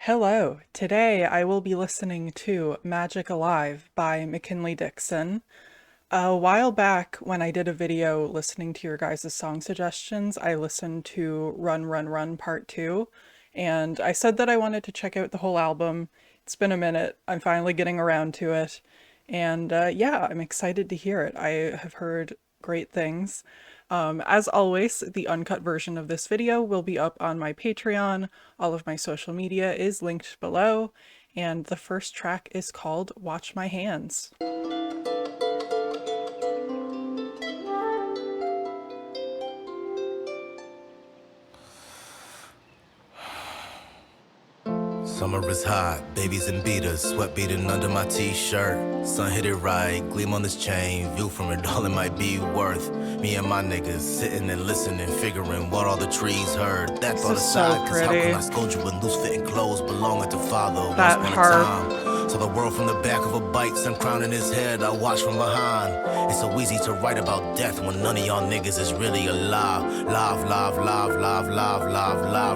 Hello, today I will be listening to Magic Alive by McKinley Dixon. A while back, when I did a video listening to your guys' song suggestions, I listened to Run, Run, Run Part 2, and I said that I wanted to check out the whole album. It's been a minute, I'm finally getting around to it, and yeah, I'm excited to hear it. I have heard great things. As always, the uncut version of this video will be up on my Patreon. All of my social media is linked below, and the first track is called Watch My Hands. Summer is hot, babies and beaters, sweat beating under my t-shirt. Sun hit it right, gleam on this chain, view from it, all it might be worth. Me and my niggas sitting and listening, figuring what all the trees heard. That thought aside, cause how can I scold you when loose fitting clothes belonging to father? That once upon harp. a time. Saw the world from the back of a bike, sun crowning his head, I watch from behind. It's so easy to write about death when none of y'all niggas is really alive. Live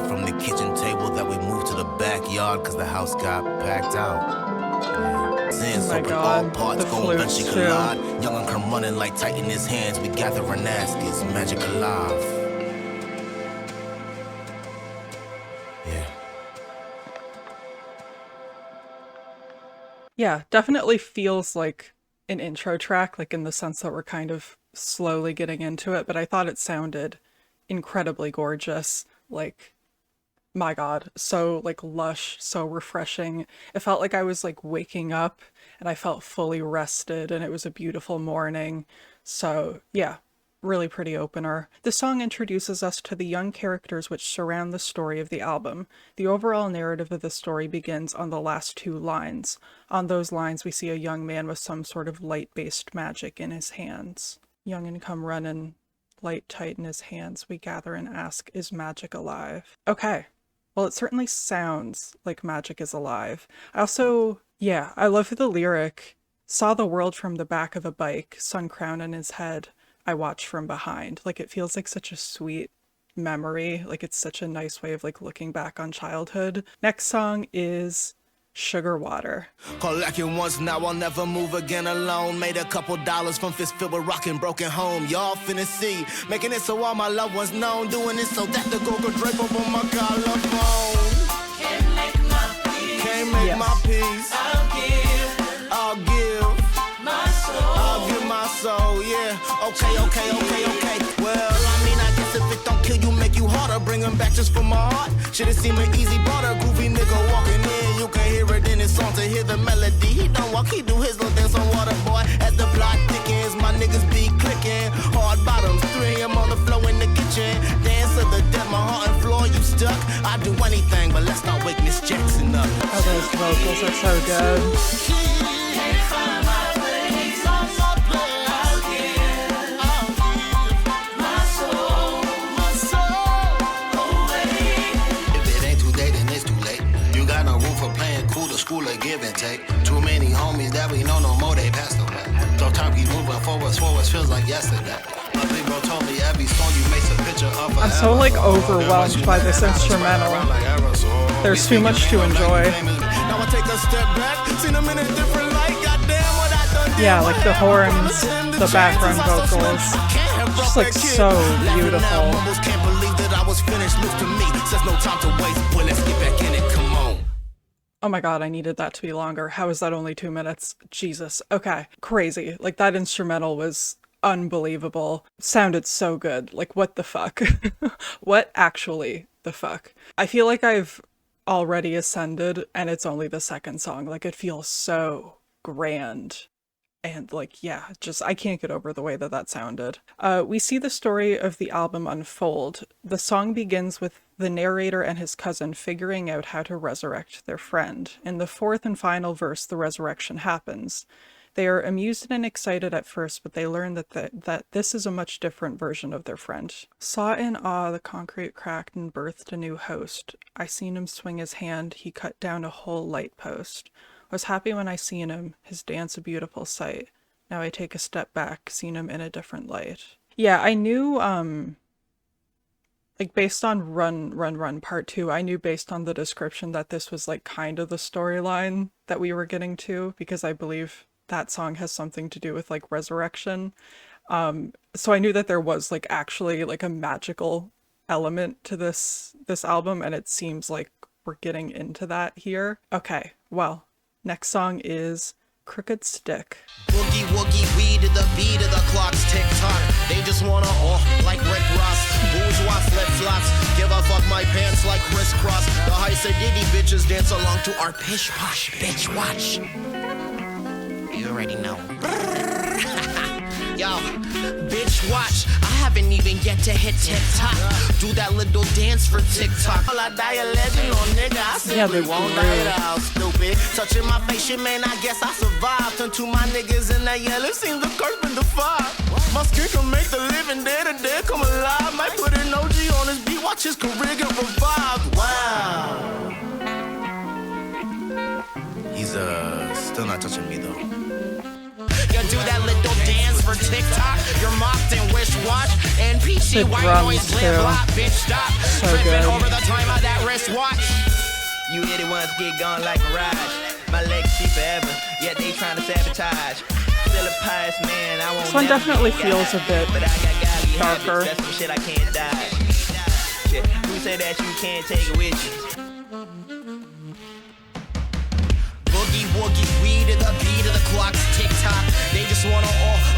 from the kitchen table that we moved to the backyard cause the house got packed out. Sin soaking all parts, going benchy collide. Young and come running like tight in his hands. We gather and ask, is magic alive? Yeah, definitely feels like an intro track, like in the sense that we're kind of slowly getting into it, but I thought it sounded incredibly gorgeous. Like, my God, so like lush, so refreshing. It felt like I was like waking up and I felt fully rested and it was a beautiful morning. So yeah, really pretty opener. The song introduces us to the young characters which surround the story of the album. The overall narrative of the story begins on the last two lines. On those lines, we see a young man with some sort of light-based magic in his hands. Young and come runnin', light tight in his hands, we gather and ask, is magic alive? Okay. Well, it certainly sounds like magic is alive. I love the lyric, saw the world from the back of a bike, sun crown in his head, I watch from behind. Like, it feels like such a sweet memory. Like, it's such a nice way of like looking back on childhood. Next song is Sugar Water. Collecting once, now I'll never move again alone. Made a couple dollars from fist filled with rockin' broken home. Y'all finna see, making it so all my loved ones known. Doing it so that the gold could drape up on my collarbone. Can't make my peace. Can't make my peace. I'll give my soul. I'll give my soul, yeah. Okay. Well, I mean, I guess if it don't kill you, make you harder. Bring them back just for my heart. Should've seemed an easy border. Groovy nigga walking in. You can hear it in his song to hear the melody. He don't walk, he do his little dance on water, boy. As the plot thickens, my niggas be clicking. Hard bottoms, 3 AM on the floor in the kitchen. Dance to the death, my heart and floor, you stuck. I'd do anything, but let's not wake Miss Jackson up. Oh, those vocals are so good. School of give and take. Too many homies that we know no more, they passed away. So time keep moving forward feels like yesterday. My big bro told me every song you make a picture of forever. I'm so like overwhelmed by this instrumental. There's too much to enjoy. Yeah, like the horns, the background vocals, just like so beautiful. Can't believe that I was finished. Look to me, says no time to waste. Boy, let's get back in it. Come on. Oh my God, I needed that to be longer. How is that only 2 minutes? Jesus. Okay. Crazy. Like, that instrumental was unbelievable. Sounded so good. Like, what the fuck? What actually the fuck? I feel like I've already ascended and it's only the second song. Like, it feels so grand. And like, yeah, just, I can't get over the way that that sounded. We see the story of the album unfold. The song begins with the narrator and his cousin figuring out how to resurrect their friend. In the fourth and final verse, the resurrection happens. They are amused and excited at first, but they learn that this is a much different version of their friend. Saw in awe the concrete cracked and birthed a new host. I seen him swing his hand, he cut down a whole light post. Was happy when I seen him, his dance a beautiful sight. Now I take a step back, seen him in a different light. Yeah, I knew Like based on Run, Run, Run Part 2, I knew based on the description that this was like kind of the storyline that we were getting to, because I believe that song has something to do with like resurrection. So I knew that there was like actually like a magical element to this album, and it seems like we're getting into that here. Okay, well, next song is Crooked Stick. Boogie woogie weed to the beat of the clock's tick tock. They just wanna like Rick Ross. Bourgeois flip flops. Give a fuck my pants like crisscross. The high sedity bitches dance along to our pish posh. Bitch watch. You already know. Yo, bitch watch. I haven't even yet to hit TikTok. Do that little dance for TikTok. I die a legend on nigga. I simply won't die it out, stupid. Touching my face, shit, man, I guess I survived. Turn to my niggas in that yellow. Seems the curse been defied. My skin can make the living dead or dead come alive. Might put an OG on his beat, watch his career get revived. Wow. He's still not touching me though. You do that little dance for TikTok. You're mocked and wish wash. And PC white noise live lot, bitch stop. So Tripping good. over the time of that wristwatch. You hit it once, get gone like a ride. My legs see forever, yet they trying to sabotage. Still a pious man, I won't. This one never definitely be feels a bit but I got godly darker. habits, that's some shit I can't dodge. Shit, who said that you can't take it with you? Boogie woogie weed to the beat of the clock's tick-tock. They just wanna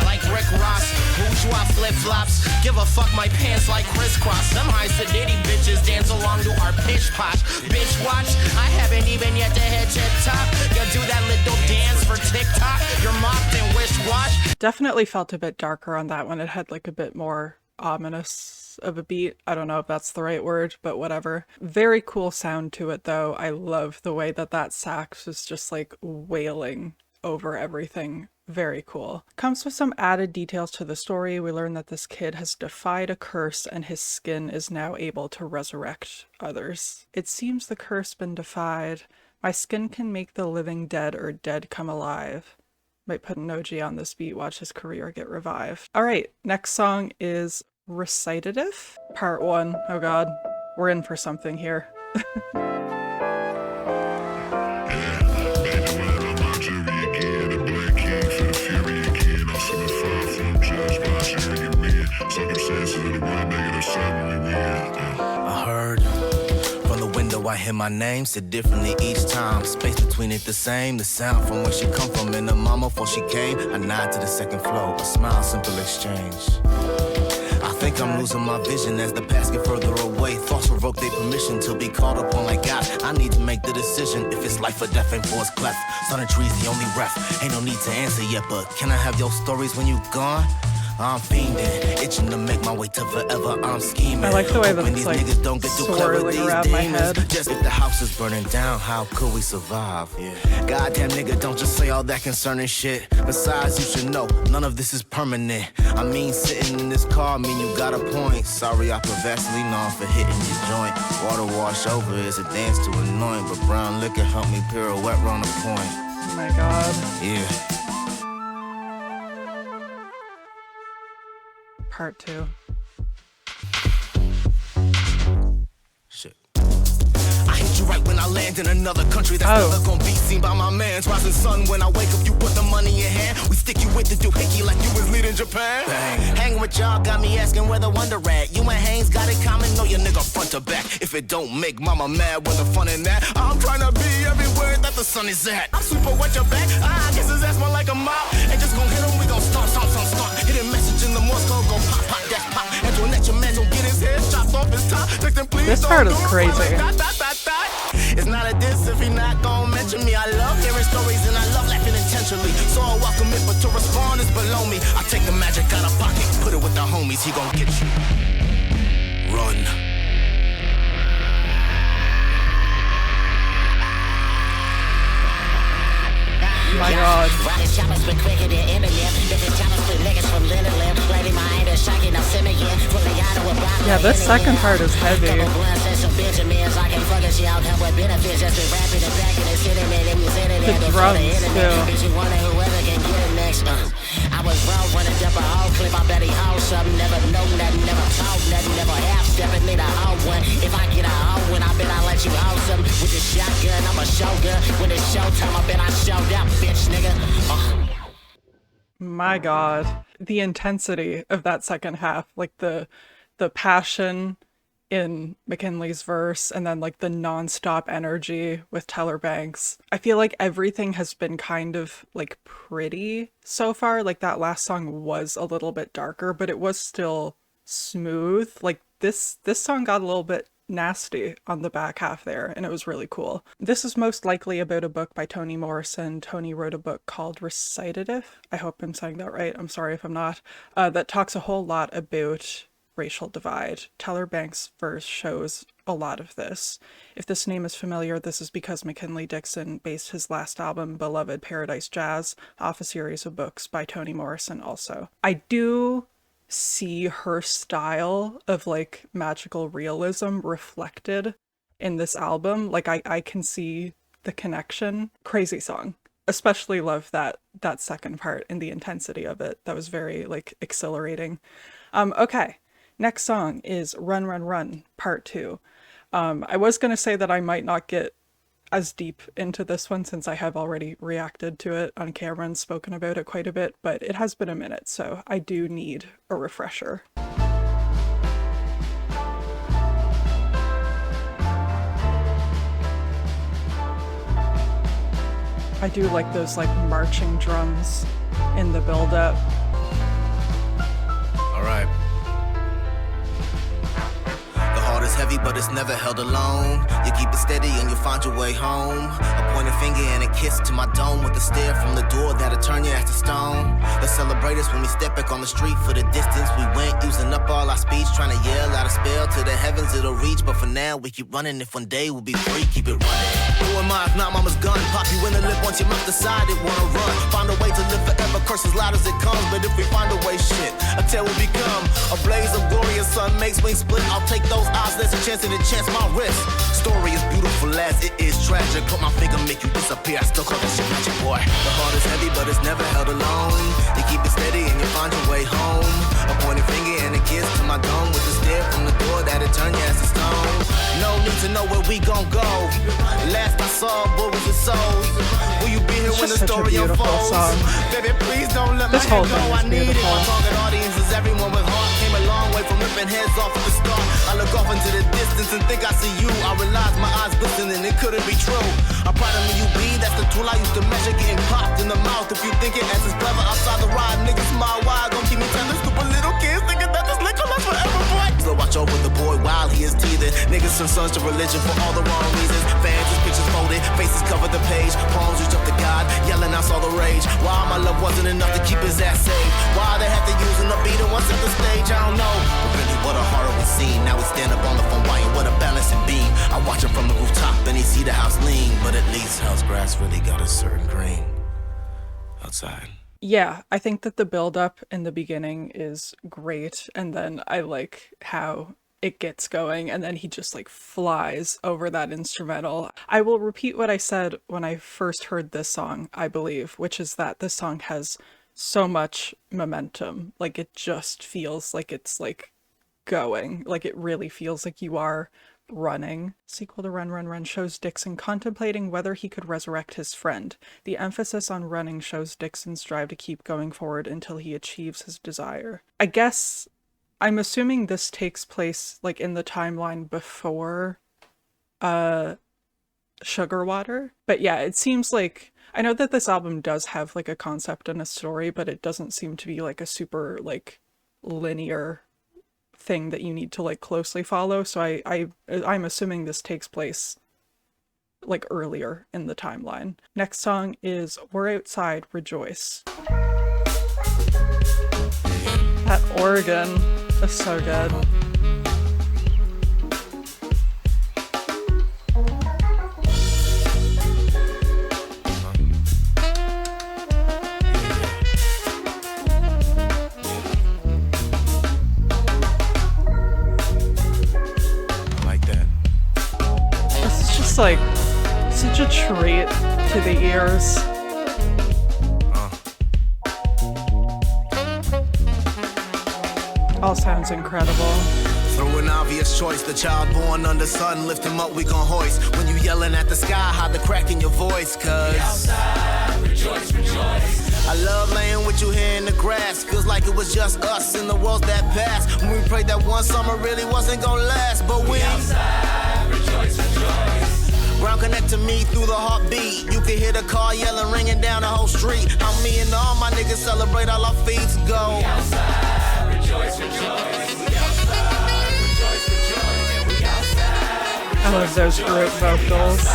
like Rick Ross. Bourgeois flip-flops. Give a fuck my pants like crisscross. Them high sedity bitches dance along to our pitch posh. Bitch watch, I haven't even yet to hit TikTok. You do that little dance for TikTok. You're mocked and wish watch. Definitely felt a bit darker on that one. It had like a bit more ominous of a beat. I don't know if that's the right word, but whatever. Very cool sound to it though. I love the way that sax was just like wailing over everything. Very cool. Comes with some added details to the story. We learn that this kid has defied a curse and his skin is now able to resurrect others. It seems the curse been defied. My skin can make the living dead or dead come alive. Might put an OG on this beat, watch his career get revived. All right, next song is Recitative, Part 1. Oh god, we're in for something here. I heard from the window I hear my name said differently each time. Space between it the same. The sound from where she come from and the mama before she came. I nod to the second floor, a smile, simple exchange. I think I'm losing my vision as the past get further away. Thoughts revoke their permission to be caught up on like God. I need to make the decision if it's life or death ain't for its cleft. Sun and trees the only ref. Ain't no need to answer yet, but can I have your stories when you gone? I'm fiending, itching to make my way to forever. I'm scheming. I like the way that Hoping it's these like niggas don't get too clever, swirling these around my demons. head. Just if the house is burning down, how could we survive? Yeah. Goddamn nigga, don't just say all that concerning shit. Besides, you should know, none of this is permanent. I mean, sitting in this car, mean you got a point. Sorry, I put Vaseline on for hitting your joint. Water wash over is a dance to anoint, but brown liquor help me pirouette round the point. Oh my god. Yeah. Part 2. Shit. I hit you right when I land in another country that's never gonna be seen by my mans. Rising sun, when I wake up, you put the money in your hand. We stick you with the doohickey like you was leading Japan. Bang. Hanging with y'all got me asking where the wonder at. You and Haynes got it common, know your nigga front to back. If it don't make mama mad, where the fun in that? I'm trying to be everywhere that the sun is at. I'm super wet your back, I guess his ass more like a mop. Ain't just gon' hit him, we gon' start. Hidden message in the Morse code, gon' pop, that's pop. Antoinette, your man gon' get his head chopped off his top. This part is crazy. It's not a diss if he not gon' mention me. I love hearing stories and I love laughing intentionally. So I welcome it, but to respond is below me. I take the magic out of pocket, put it with the homies, he gon' get you. Run. My god. Yeah, this second part is heavy. The drums, too. I was road, running up a hoe, flip, I bet he hold something. Never know nothing, never told nothing, never half stepping, need a hoe one. If I get a hoe one, I bet I let you hold something. With the shotgun, I'm a shogun. When it's showtime, I bet I showed up, bitch, nigga. My God, the intensity of that second half, like the passion in McKinley's verse, and then like the nonstop energy with Teller Banks. I feel like everything has been kind of like pretty so far. Like that last song was a little bit darker, but it was still smooth. Like this song got a little bit nasty on the back half there, and it was really cool. This is most likely about a book by Toni Morrison. Toni wrote a book called Recitative. I hope I'm saying that right. I'm sorry if I'm not. That talks a whole lot about racial divide. Teller Banks' verse shows a lot of this. If this name is familiar, this is because McKinley Dixon based his last album, Beloved Paradise Jazz, off a series of books by Toni Morrison also. I do see her style of like magical realism reflected in this album. Like I can see the connection. Crazy song. Especially love that second part and the intensity of it. That was very like exhilarating. Okay. Next song is Run, Run, Run, Part 2. I was going to say that I might not get as deep into this one since I have already reacted to it on camera and spoken about it quite a bit, but it has been a minute, so I do need a refresher. I do like those like marching drums in the build-up. All right. It's heavy, but it's never held alone. You keep it steady and you'll find your way home. A pointed finger and a kiss to my dome with a stare from the door that'll turn your ass to stone. Let's celebrate us when we step back on the street. For the distance we went, using up all our speech, trying to yell out a spell to the heavens it'll reach. But for now we keep running. If one day we'll be free, keep it running. Who am I if not mama's gun? Pop you in the lip once your mouth decided wanna run. Find a way to live forever, curse as loud as it comes. But if we find a way, shit, a tale will become a blaze of glorious sun makes wings split. I'll take those odds, there's a chance and a chance my wrist. Story is beautiful as it is tragic. Put my finger, make you disappear. I still call that shit magic, boy. The heart is heavy, but it's never held alone. You keep it steady and you find your way home. A pointed finger and a kiss to my dome with a stare from the door that'll turn your ass to stone. No need to know where we gon' go. Last I saw, boy, was it souls. Will you be here when the story unfolds? Baby, please don't let my head go. I need it. My target audience is everyone with heart. Came a long way from ripping heads off at the start. I look off into the distance and think I see you. I realize my eyes glistening, it couldn't be true. I'm proud of me, you be. That's the tool I used to measure, getting popped in the mouth. If you think it as is clever outside the ride, niggas smile wide. Gon' keep me telling stupid little kids thinking that this liquor lasts forever, boy. So watch over the boy while he is teething. Niggas turn sons to religion for all the wrong reasons. Fans, his pictures folded, faces cover the page. Palms reach up to God, yelling out all the rage. Why my love wasn't enough to keep his ass safe. Why they had to use him to beat him once at the stage, I don't know. But really, what a horrible scene. Now we stand up on the phone, why what a balancing beam. I watch him from the rooftop, then he see the house lean. But at least house grass really got a certain green outside. Yeah, I think that the build-up in the beginning is great, and then I like how it gets going, and then he just like flies over that instrumental. I will repeat what I said when I first heard this song, I believe, which is that this song has so much momentum. Like it just feels like it's like going, like it really feels like you are running. Sequel to Run, Run, Run shows Dixon contemplating whether he could resurrect his friend. The emphasis on running shows Dixon's drive to keep going forward until he achieves his desire. I guess I'm assuming this takes place like in the timeline before Sugar Water. But yeah, it seems like I know that this album does have like a concept and a story, but it doesn't seem to be like a super like linear thing that you need to like closely follow. So I'm assuming this takes place like earlier in the timeline. Next song is We're Outside, Rejoice. That organ is so good. Like such a treat to the ears. All sounds incredible. Through an obvious choice, the child born under sun, lift him up, we gon' hoist. When you yelling at the sky, hide the crack in your voice, cuz outside, rejoice, rejoice. I love laying with you here in the grass. Feels like it was just us in the worlds that passed. When we prayed that one summer really wasn't gonna last, but we outside, rejoice, rejoice. Ground connect to me through the heartbeat. You can hear the car yelling, ringing down the whole street. How me and all my niggas celebrate all our feats go. We outside, rejoice, rejoice. We outside, rejoice, rejoice. And we outside. I love those group vocals.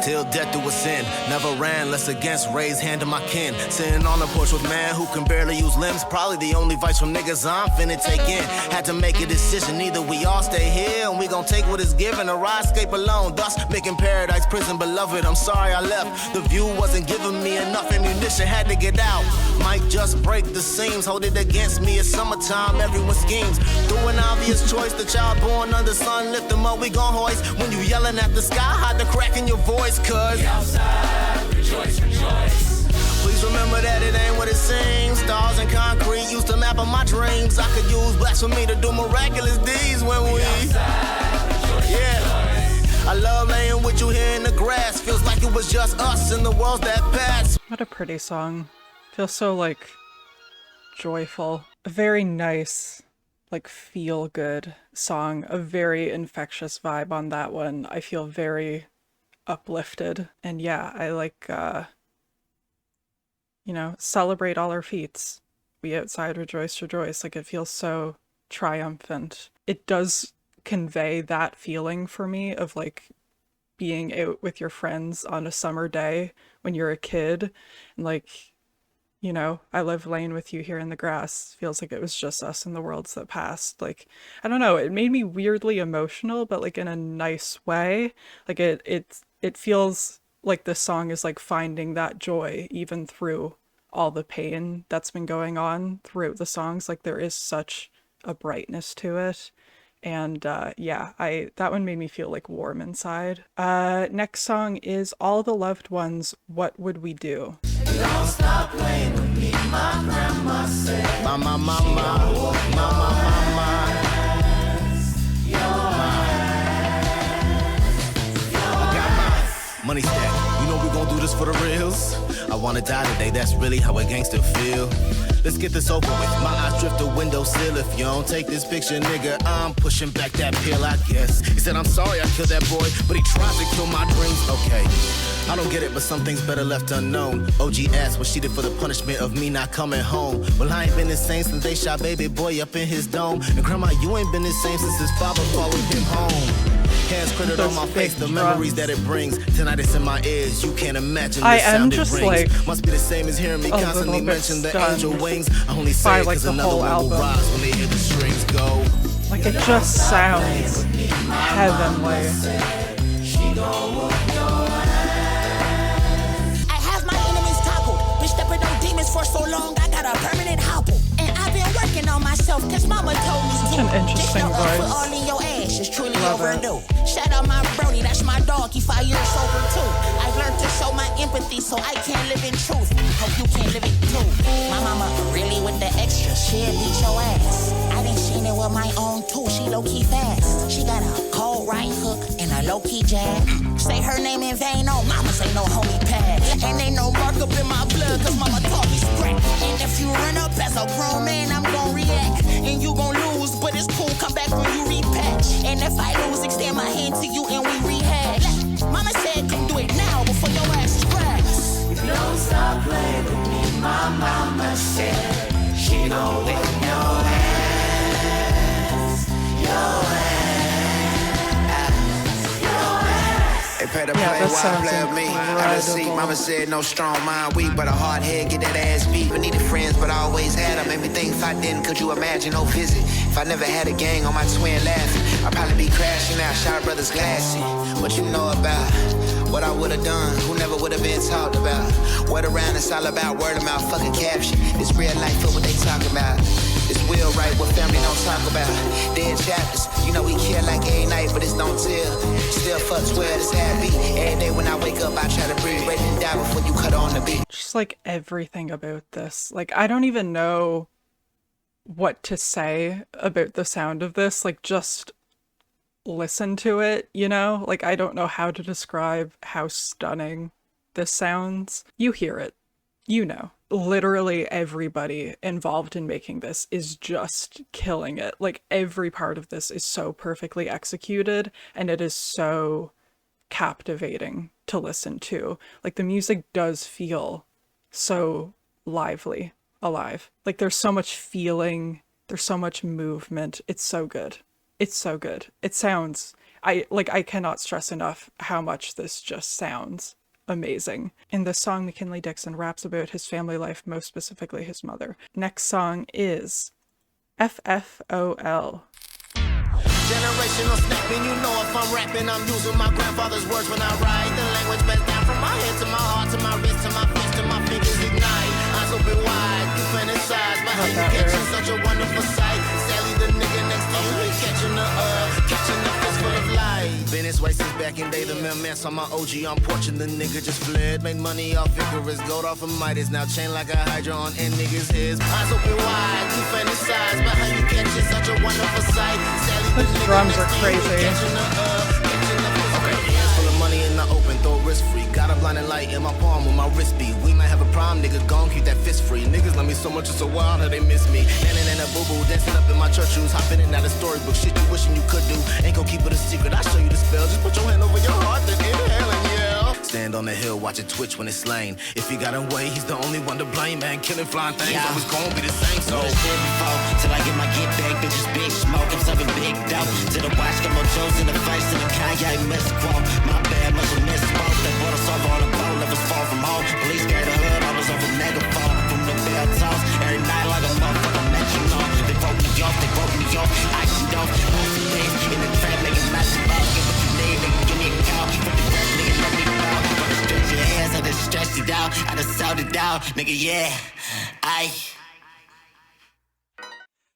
Till death do us in, never ran, less against, raise hand to my kin. Sitting on the porch with man who can barely use limbs. Probably the only vice from niggas I'm finna take in. Had to make a decision, either we all stay here and we gon' take what is given or I escape alone. Thus making paradise prison, beloved, I'm sorry I left. The view wasn't giving me enough ammunition, had to get out. Might just break the seams, hold it against me. It's summertime, everyone schemes. Through an obvious choice, the child born under sun, lift them up, we gon' hoist. When you yelling at the sky, hide the crack in your voice, cuz outside, rejoice, rejoice. Please remember that it ain't what it seems. Stars and concrete used to map on my dreams. I could use blasphemy to do miraculous deeds when we outside, rejoice, yeah. I love laying with you here in the grass. Feels like it was just us in the worlds that passed. What a pretty song. Feels so, like, joyful. A very nice, like, feel-good song. A very infectious vibe on that one. I feel very uplifted. And yeah, I like, you know, celebrate all our feats. We outside rejoice, rejoice. Like, it feels so triumphant. It does convey that feeling for me of, like, being out with your friends on a summer day when you're a kid. And, like, you know, I love laying with you here in the grass. Feels like it was just us in the worlds that passed. Like, I don't know, it made me weirdly emotional, but, like, in a nice way. Like, it feels like this song is, like, finding that joy even through all the pain that's been going on throughout the songs. Like, there is such a brightness to it. And yeah, that one made me feel, like, warm inside. Next song is All the Loved Ones, What Would We Do? Don't stop playing with me, my grandma said. Mama, mama, mama, mama. I got my money stack. You know we gon' do this for the reals. I wanna die today, that's really how a gangster feel. Let's get this over with. My eyes drift the windowsill. If you don't take this picture, nigga, I'm pushing back that pill, I guess. He said, I'm sorry I killed that boy, but he tried to kill my dreams. Okay, I don't get it, but some things better left unknown. OG asked what she did for the punishment of me not coming home. Well, I ain't been the same since they shot baby boy up in his dome. And grandma, you ain't been the same since his father followed him home. Hands credit on my face, the memories that it brings. Tonight it's in my ears, you can't imagine the sound it brings. Like, must be the same as hearing me constantly mention the angel wings. I only say it cause another one will rise when they hear the strings go. Like, it just sounds heavenly. I have my enemies toppled. Been stepping on demons for so long, I got a permanent hobble. And I've been working on myself, cause mama told me to. Such an interesting voice. Put all in your ass, it's truly Love overdue. Shout out my brody, that's my dog, he 5 years sober too. I've learned to show my empathy so I can live in truth. Hope you can live it too. My mama really with the extra, she'll beat your ass. I done seen it with my own too, she low-key fast. She got a cold right hook and a low-key jab. Say her name in vain, no mama say no homie pad. And ain't no mark up in my blood, cause mama taught me scrap. And if you run up as a grown man, I'm gon' react. And you gon' lose, but it's cool, come back when you repatch. And if I lose, extend my hand to you and we rehash. Mama said, come do it now before your ass is cracks. Don't stop playing with me, my mama said. She gon' whip your ass, your ass. They pay to play, why play with me? I just see, mama said no strong mind, weak, but a hard head, get that ass beat. I needed friends, but I always had them. Made me think if I didn't, could you imagine no visit? If I never had a gang on my twin laughing, I'd probably be crashing out, shot brothers glassing. What you know about what I would've done, who never would've been talked about? Word around, it's all about word of mouth, fucking caption. It's real life for what they talk about. It's will right, what family don't talk about. Dead chapters, you know we kill like every night, but it's don't tell. Still fuck 12, it's happy. Every day when I wake up, I try to breathe, ready to die before you cut on the beat. Just, like, everything about this. Like, I don't even know what to say about the sound of this. Like, just listen to it, you know? Like, I don't know how to describe how stunning this sounds. You hear it, you know. Literally everybody involved in making this is just killing it. Like, every part of this is so perfectly executed, and it is so captivating to listen to. Like, the music does feel so lively, alive. Like, there's so much feeling, there's so much movement. It's so good. It's so good. It sounds, I cannot stress enough how much this just sounds amazing. In this song, McKinley Dixon raps about his family life, most specifically his mother. Next song is FFOL. Generational snapping, you know if I'm rapping, I'm using my grandfather's words when I write. The language best down from my head to my heart, to my wrist, to my fist, to my fingers ignite. Eyes open wide, you fantasize, but how you catching such a wonderful sight. Sally, the nigga next to you, he catching the fistful of light. Been this way since back in day, the mailman saw my OG on porch and the nigga just fled. Made money off Icarus, gold off of Midas, now chain like a Hydra on end niggas' heads. Eyes open wide, you fantasize, but how you catching such a wonderful sight. Sally, the Those drums are crazy. Hands full of money in the open, throw risk free. Got a blinding light in my palm with my wrist beat. We might have a problem, nigga, gon' keep that fist free. Niggas love me so much, it's so wild how they miss me. Nannin' and a boo-boo, dancing up in my church shoes. Hopping in out of storybook, shit you wishing you could do. Ain't gon' keep it a secret, I'll show you the spell. Just put your hand over your heart, then inhale and yell. Stand on the hill, watch it twitch when it's slain. If he got away, he's the only one to blame, man. Killing flying things, always gon' be the same, so. Till I get my get back, bitches big smoke. I'm serving big dope. To the watch, got more Joes in the face, to the Kanye misquote. My bad, must have misspoke. They brought us over on a boat, left us far from home. Police carried the hood, I was over megaphone. From the bell toss, every night like a motherfucker metronome. They broke me off, I can off. Off the days, in the trap, making massive balls. Get what you need, nigga, give me a call. From the rest, nigga, let me know. Wanna stretch your hands, I just stretched it out. I just sold it out, nigga, yeah.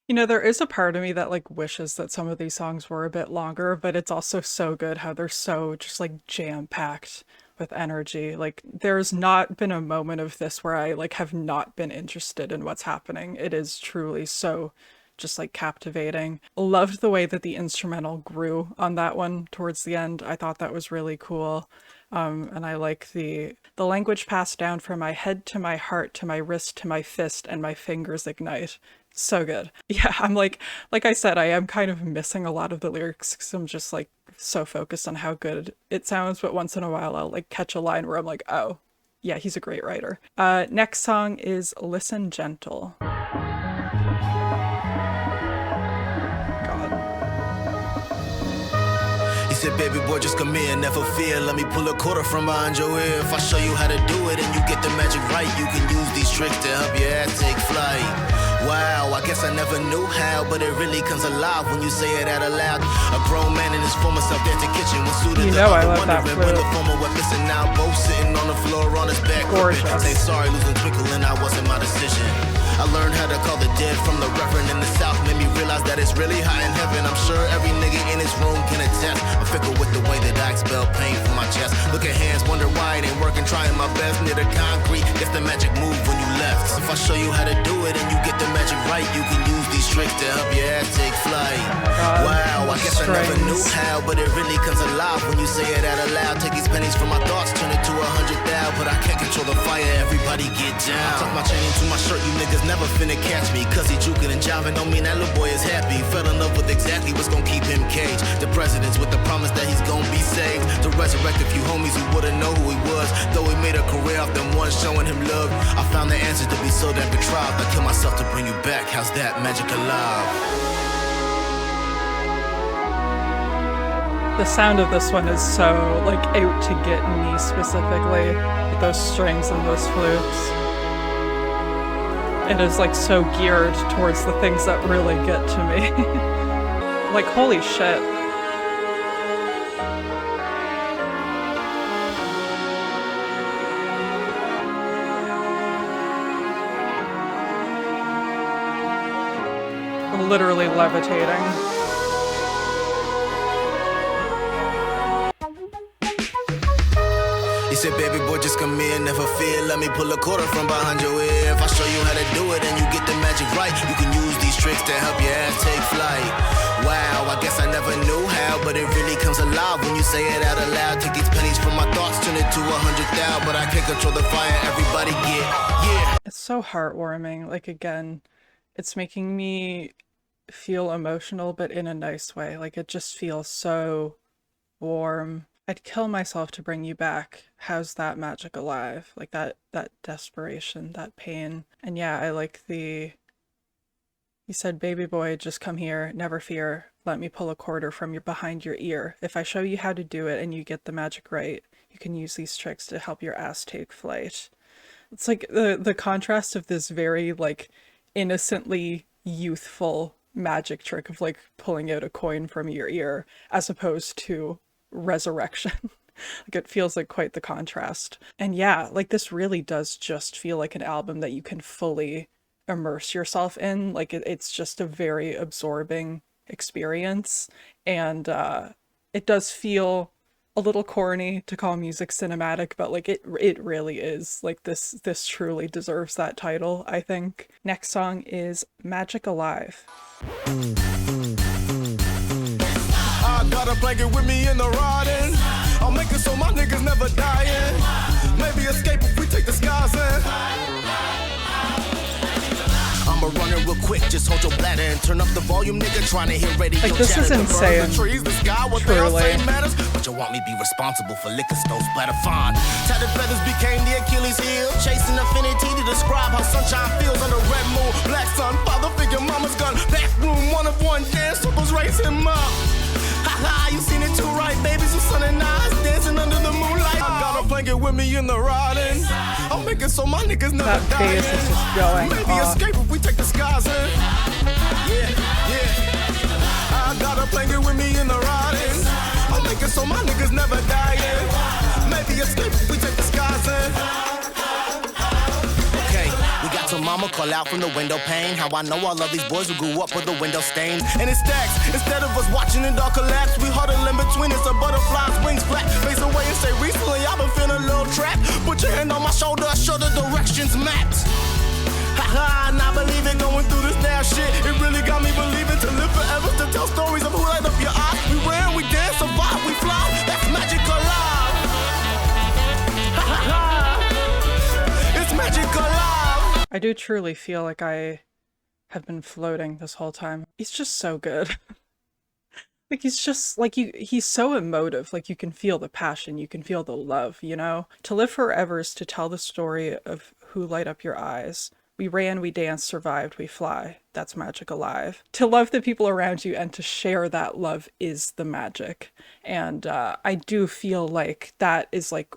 You know, there is a part of me that like wishes that some of these songs were a bit longer, but it's also so good how they're so just like jam-packed with energy. Like, there's not been a moment of this where I like have not been interested in what's happening. It is truly so just like captivating. Loved the way that the instrumental grew on that one towards the end. I thought that was really cool. And I like the language passed down from my head to my heart, to my wrist, to my fist, and my fingers ignite. So good. Yeah, I'm like I said, I am kind of missing a lot of the lyrics because I'm just like so focused on how good it sounds, but once in a while I'll like catch a line where I'm like, oh, yeah, he's a great writer. Next song is Listen Gentle. Said, baby boy, just come here, never fear. Let me pull a quarter from behind your ear. If I show you how to do it and you get the magic right, you can use these tricks to help your ass take flight. Wow, I guess I never knew how, but it really comes alive when you say it out aloud. A grown man in his former self at the kitchen was suited. You know I love that flute. When the former went missing, now both sitting on the floor on his back. Gorgeous. Say sorry, losing twinkle, and I wasn't my decision. I learned how to call the dead from the reverend in the south. Made me realize that it's really hot in heaven. I'm sure every nigga in this room can attest. I'm fickle with the way that I expel pain from my chest. Look at hands, wonder why it ain't working. Trying my best near the concrete. Guess the magic move when you left. If I show you how to do it and you get the magic right, you can use these tricks to help your ass take flight. Wow, I guess I never knew how, but it really comes alive when you say it out aloud. Take these pennies from my thoughts, turn it to 100,000. But I can't control the fire, everybody get down. Tuck my chain into my shirt, you niggas never finna catch me. Cause he juking and jiving don't mean that little boy is happy. Fell in love with exactly what's gonna keep him caged. The president's with the promise that he's gonna be saved. To resurrect a few homies who wouldn't know who he was. Though he made a career off them ones showing him love. I found the answer to be so damn contrived. I kill myself to bring you back, how's that magic alive? The sound of this one is so like out to get me specifically, with those strings and those flutes. It is like so geared towards the things that really get to me. Like, holy shit. Literally levitating. He said, baby boy, just come in, never fear. Let me pull a quarter from behind your ear. If I show you how to do it and you get the magic right, you can use these tricks to help your ass take flight. Wow, I guess I never knew how, but it really comes alive when you say it out aloud. Take these pennies from my thoughts, turn it to 100,000, but I can't control the fire. Everybody get, yeah. It's so heartwarming. Like, again, it's making me feel emotional, but in a nice way. Like, it just feels so warm. I'd kill myself to bring you back. How's that magic alive? Like that desperation, that pain. And yeah, I like he said, baby boy, just come here, never fear. Let me pull a quarter from behind your ear. If I show you how to do it and you get the magic right, you can use these tricks to help your ass take flight. It's like the contrast of this very like innocently youthful magic trick of like pulling out a coin from your ear as opposed to resurrection. Like, it feels like quite the contrast. And yeah, like, this really does just feel like an album that you can fully immerse yourself in. Like, it's just a very absorbing experience, and it does feel a little corny to call music cinematic, but like it really is. Like, this truly deserves that title, I think. Next song is Magic Alive. I got a blanket with me in the riding. I'll make it so my niggas never dying. Maybe escape if we take the skies in. I'ma run it real quick, just hold your bladder and turn up the volume, nigga, trying to hear radio. Like, this is insane. The trees, the sky, what they all say matters. But you want me be responsible for liquor stove splatter fine. Tattered feathers became the Achilles heel. Chasing affinity to describe how sunshine feels under red moon. Black sun, father figure, mama's gun. Back room, one of one, dance, circles raise him up. Ha, you seen it too, right? Babies with sun and eyes dancing under the moonlight. I got a blanket with me in the riding. I'll make it so my niggas never that dying. bass is just going Maybe off. escape if we take the skies in. Yeah. I got a blanket with me in the riding. I'll make it so my niggas never dying. Maybe escape if we take the skies in. Mama call out from the window pane. How I know all of these boys who grew up with the window stains. And it stacks. Instead of us watching it all collapse, we huddle in between. It's a butterfly's wings flat. Face away and say, recently I've been feeling a little trapped. Put your hand on my shoulder, I show the directions mapped. Ha, and I believe it going through this damn shit. It really got me believing to live forever, to tell stories of who light up your eyes. We ran, we dance, survive, we fly. That's magic alive. It's magic alive. I do truly feel like I have been floating this whole time. He's just so good. Like, he's just like, he's so emotive. Like, you can feel the passion, you can feel the love, you know? To live forever is to tell the story of who light up your eyes. We ran, we danced, survived, we fly. That's magic alive. To love the people around you and to share that love is the magic. And I do feel like that is like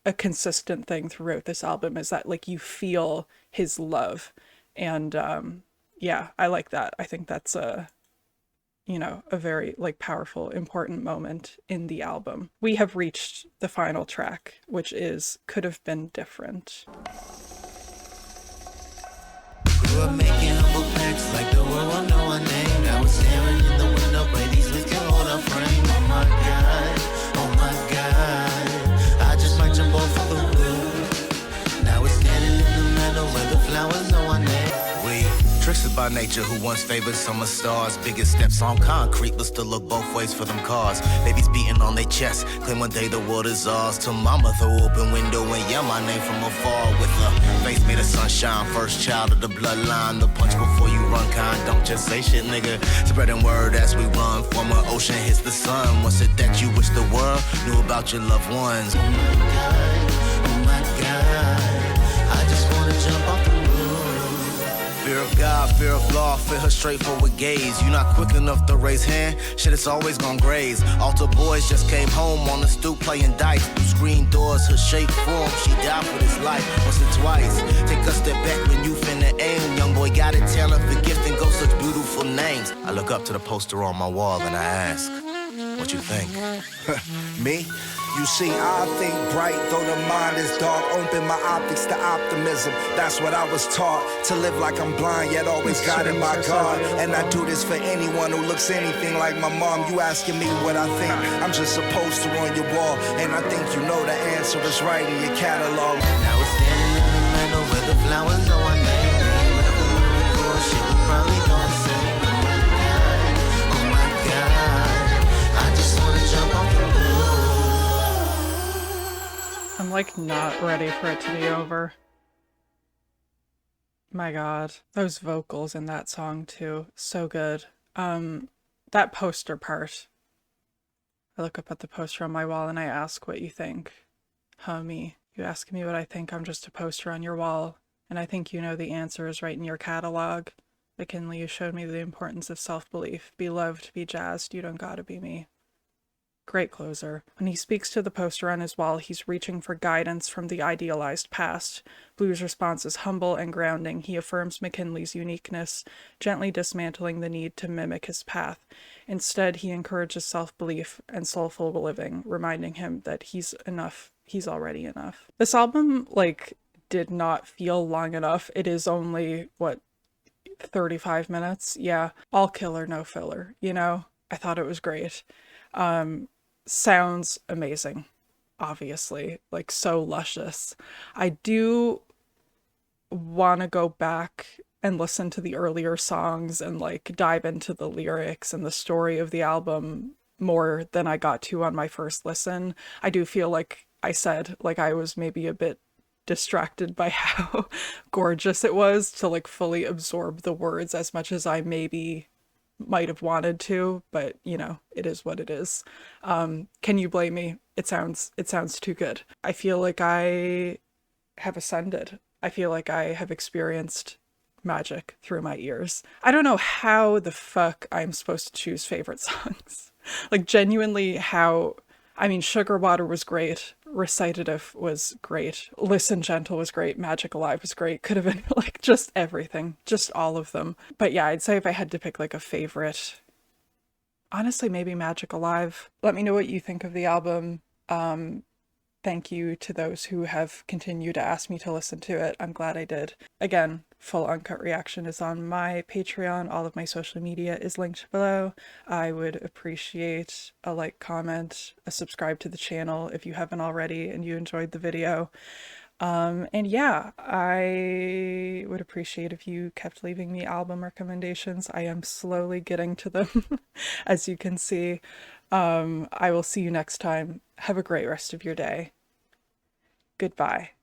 a consistent thing throughout this album, is that like you feel his love. And yeah, I like that. I think that's a very like powerful, important moment in the album. We have reached the final track, which is Could Have Been Different. Grew up making humble packs like the world will know our name. Now we're staring in the window, pray these lips can hold our frame. Oh my God, oh my God, I just might jump off of the roof. Now we're standing in the meadow where the flowers know our name. We tricksters by nature who once favored summer stars. Biggest steps on concrete, but still look both ways for them cars. Babies beating on their chest, claim one day the world is ours. Till mama throw open window and yell my name from afar. With a face made of sunshine, first child of the bloodline. The punch before you run kind, don't just say shit, nigga. Spreading word as we run, former ocean hits the sun. What's it that you wish the world knew about your loved ones? Oh my God, I just wanna jump off the roof. Fear of God, fear of law, fear her straightforward gaze. You not quick enough to raise hand, shit, it's always gon' graze. Altar boys just came home on the stoop playing dice. Screen doors, her shape form, she died for this life once or twice. Take a step back when you finna aim. Young boy got a talent for gifting, go such beautiful names. I look up to the poster on my wall and I ask, what you think? Me? You see, I think bright, though the mind is dark. Open my optics to optimism. That's what I was taught. To live like I'm blind, yet always guided by God. And I do this for anyone who looks anything like my mom. You asking me what I think, I'm just supposed to on your wall. And I think you know the answer is right in your catalog. Now we're standing in the middle where the flowers know our name. Whatever we record, shit, we probably gonna sing. Oh my God, I just wanna jump off the roof. I'm like not ready for it to be over. My God, those vocals in that song too, so good. That poster part. I look up at the poster on my wall and I ask what you think. Huh, me. You ask me what I think, I'm just a poster on your wall. And I think you know the answer is right in your catalog. McKinley, you showed me the importance of self-belief. Be loved, be jazzed, you don't gotta be me. Great closer. When he speaks to the poster on his wall, he's reaching for guidance from the idealized past. Blue's response is humble and grounding. He affirms McKinley's uniqueness, gently dismantling the need to mimic his path. Instead, he encourages self-belief and soulful living, reminding him that he's enough. He's already enough. This album, did not feel long enough. It is only, 35 minutes? Yeah. All killer, no filler, you know? I thought it was great. Sounds amazing, obviously, so luscious. I do want to go back and listen to the earlier songs and dive into the lyrics and the story of the album more than I got to on my first listen. I do feel like I said, I was maybe a bit distracted by how gorgeous it was to fully absorb the words as much as I maybe might have wanted to, but it is what it is. Can you blame me? It sounds too good. I feel like I have ascended. I feel like I have experienced magic through my ears. I don't know how the fuck I'm supposed to choose favorite songs. Genuinely how. I mean, Sugar Water was great. Recitative was great. Listen Gentle was great. Magic Alive was great. Could have been just everything. Just all of them. But yeah, I'd say if I had to pick a favorite, honestly, maybe Magic Alive. Let me know what you think of the album. Thank you to those who have continued to ask me to listen to it. I'm glad I did. Again, full uncut reaction is on my Patreon. All of my social media is linked below. I would appreciate a like, comment, a subscribe to the channel if you haven't already and you enjoyed the video. And yeah, I would appreciate if you kept leaving me album recommendations. I am slowly getting to them, as you can see. I will see you next time. Have a great rest of your day. Goodbye.